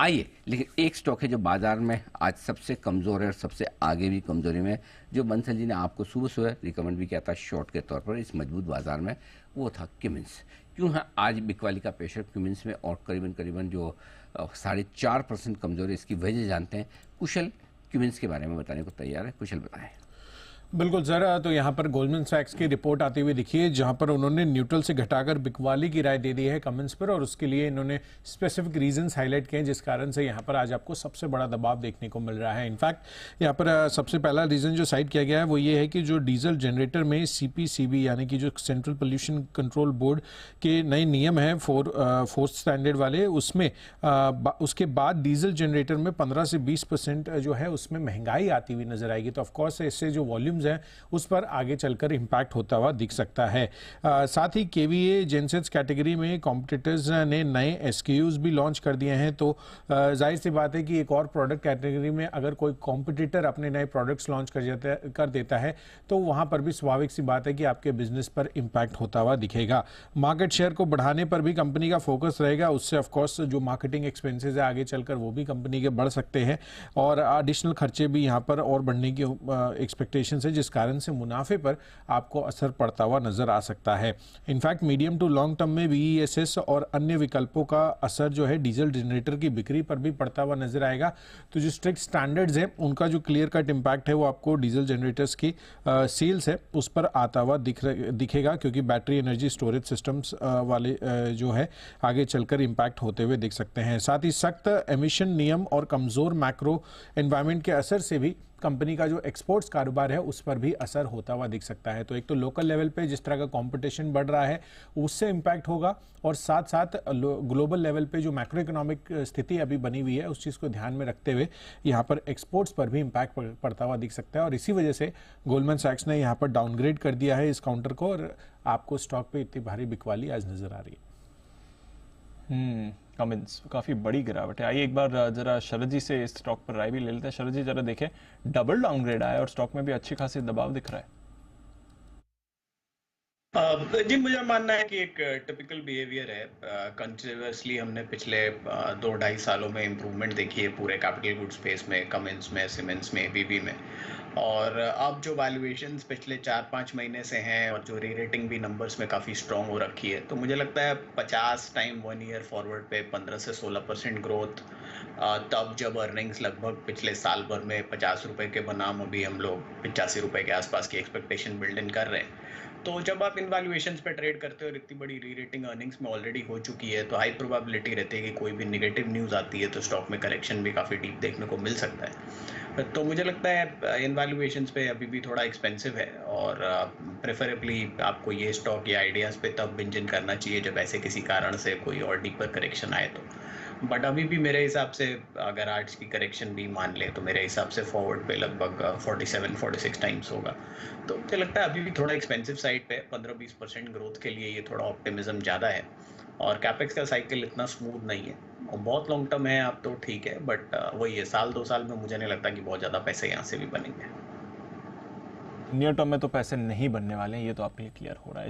आइए, लेकिन एक स्टॉक है जो बाजार में आज सबसे कमज़ोर है और सबसे आगे भी कमज़ोरी में, जो बंसल जी ने आपको सुबह सुबह रिकमेंड भी किया था शॉर्ट के तौर पर इस मजबूत बाजार में, वो था क्यूमिंस। क्यों है आज बिकवाली का प्रेशर क्यूमिंस में और करीबन करीबन जो 4.5% कमज़ोरी, इसकी वजह जानते हैं। कुशल क्यूमिंस के बारे में बताने को तैयार है। कुशल बताएं। बिल्कुल सर, तो यहाँ पर गोल्डमैन सैक्स की रिपोर्ट आती हुई दिखी है, जहाँ पर उन्होंने न्यूट्रल से घटाकर बिकवाली की राय दे दी है कमेंट्स पर, और उसके लिए इन्होंने स्पेसिफिक रीजंस हाईलाइट किए हैं, जिस कारण से यहाँ पर आज आपको सबसे बड़ा दबाव देखने को मिल रहा है। इनफैक्ट यहाँ पर सबसे पहला रीज़न जो साइड किया गया है वो ये है कि जो डीजल जनरेटर में CPCB यानी कि जो सेंट्रल पोल्यूशन कंट्रोल बोर्ड के नए नियम हैं फोर्थ स्टैंडर्ड वाले, उसमें उसके बाद डीजल जनरेटर में 15 से 20% जो है उसमें महंगाई आती हुई नजर आएगी। तो ऑफकोर्स इससे जो वॉल्यूम है उस पर आगे चलकर इंपैक्ट होता हुआ दिख सकता है। साथ ही केवीए जेनसेट्स कैटेगरी में कॉम्पिटिटर्स ने नए SKUs भी लॉन्च कर दिए हैं। तो जाहिर सी बात है कि एक और प्रोडक्ट कैटेगरी में अगर कोई कॉम्पिटिटर अपने नए प्रोडक्ट्स लॉन्च कर देता है तो वहां पर भी स्वाभाविक सी बात है कि आपके बिजनेस पर इंपैक्ट होता हुआ दिखेगा। मार्केट शेयर को बढ़ाने पर भी कंपनी का फोकस रहेगा। उससे ऑफकोर्स जो मार्केटिंग एक्सपेंसेस है आगे चलकर वो भी कंपनी के बढ़ सकते हैं, और एडिशनल खर्चे भी यहाँ पर और बढ़ने की एक्सपेक्टेशन है, जिस कारण से मुनाफे पर आपको असर पड़ता हुआ नजर आ सकता है। In fact medium to long term में BESS और अन्य विकल्पों का असर जो है डीजल जनरेटर की बिक्री पर भी पड़ता हुआ नजर आएगा। तो जो स्ट्रिक्ट स्टैंडर्ड्स है उनका जो क्लियर कट इम्पैक्ट है वो आपको डीजल जनरेटर्स की सेल्स है उस पर आता हुआ दिखेगा, क्योंकि बैटरी एनर्जी स्टोरेज सिस्टम्स वाले जो है आगे चलकर इम्पैक्ट होते हुए दिख सकते हैं। साथ ही सख्त एमिशन नियम और कमजोर मैक्रो एनवायरनमेंट के असर से भी कंपनी का जो एक्सपोर्ट्स कारोबार है उस पर भी असर होता हुआ दिख सकता है। तो एक तो लोकल लेवल पे जिस तरह का कंपटीशन बढ़ रहा है उससे इम्पैक्ट होगा, और साथ साथ ग्लोबल लेवल पे जो मैक्रो इकोनॉमिक स्थिति अभी बनी हुई है उस चीज़ को ध्यान में रखते हुए यहाँ पर एक्सपोर्ट्स पर भी इम्पैक्ट पड़ता हुआ दिख सकता है। और इसी वजह से गोल्डमैन सैक्स ने यहाँ पर डाउनग्रेड कर दिया है इस काउंटर को, और आपको स्टॉक पे इतनी भारी बिकवाली आज नजर आ रही है। कमेंट्स काफ़ी बड़ी गिरावट है। आइए एक बार जरा शरद जी से इस स्टॉक पर राय भी ले लेते हैं। शरद जी जरा देखें, डबल डाउनग्रेड आया और स्टॉक में भी अच्छी खासी दबाव दिख रहा है। जी, मुझे मानना है कि एक टिपिकल बिहेवियर है। कंटिन्यूअसली हमने पिछले 2-2.5 सालों में इम्प्रूवमेंट देखी है पूरे कैपिटल गुड स्पेस में, कमेंस में, सीमेंस में, ABB में। और अब जो वैल्यूएशंस पिछले 4-5 महीने से हैं और जो री रेटिंग भी नंबर्स में काफ़ी स्ट्रॉन्ग हो रखी है, तो मुझे लगता है 50 टाइम 1 ईयर फॉरवर्ड पे 15 से 16% ग्रोथ, तब जब अर्निंग्स लगभग पिछले साल भर में 50 रुपये के बनाम अभी हम लोग 85 रुपये के आसपास की एक्सपेक्टेशन बिल्ड इन कर रहे हैं। तो जब आप इन वैल्यूएशंस पे ट्रेड करते हो और इतनी बड़ी री रेटिंग अर्निंग्स में ऑलरेडी हो चुकी है, तो हाई प्रोबेबिलिटी रहती है कि कोई भी नेगेटिव न्यूज़ आती है तो स्टॉक में करेक्शन भी काफ़ी डीप देखने को मिल सकता है। तो मुझे लगता है इन वैल्यूएशंस पे अभी भी थोड़ा एक्सपेंसिव है, और प्रेफरेबली आपको ये स्टॉक या आइडियाज़ पे तब बिंजन करना चाहिए जब ऐसे किसी कारण से कोई और डीपर करेक्शन आए तो। बट अभी भी मेरे हिसाब से अगर आज की करेक्शन भी मान ले तो मेरे हिसाब से फॉरवर्ड पे लगभग 47-46 टाइम्स होगा। तो मुझे लगता है अभी भी थोड़ा एक्सपेंसिव साइड पे 15-20% ग्रोथ के लिए ये थोड़ा ऑप्टिमिज्म ज़्यादा है, और कैपेक्स का साइकिल इतना स्मूथ नहीं है और बहुत लॉन्ग टर्म है आप तो ठीक है, बट वही है, 1-2 साल में मुझे नहीं लगता कि बहुत ज़्यादा पैसे यहाँ से भी बनेंगे। नियर टर्म में तो पैसे नहीं बनने वाले हैं, ये तो आपके लिए क्लियर हो रहा है।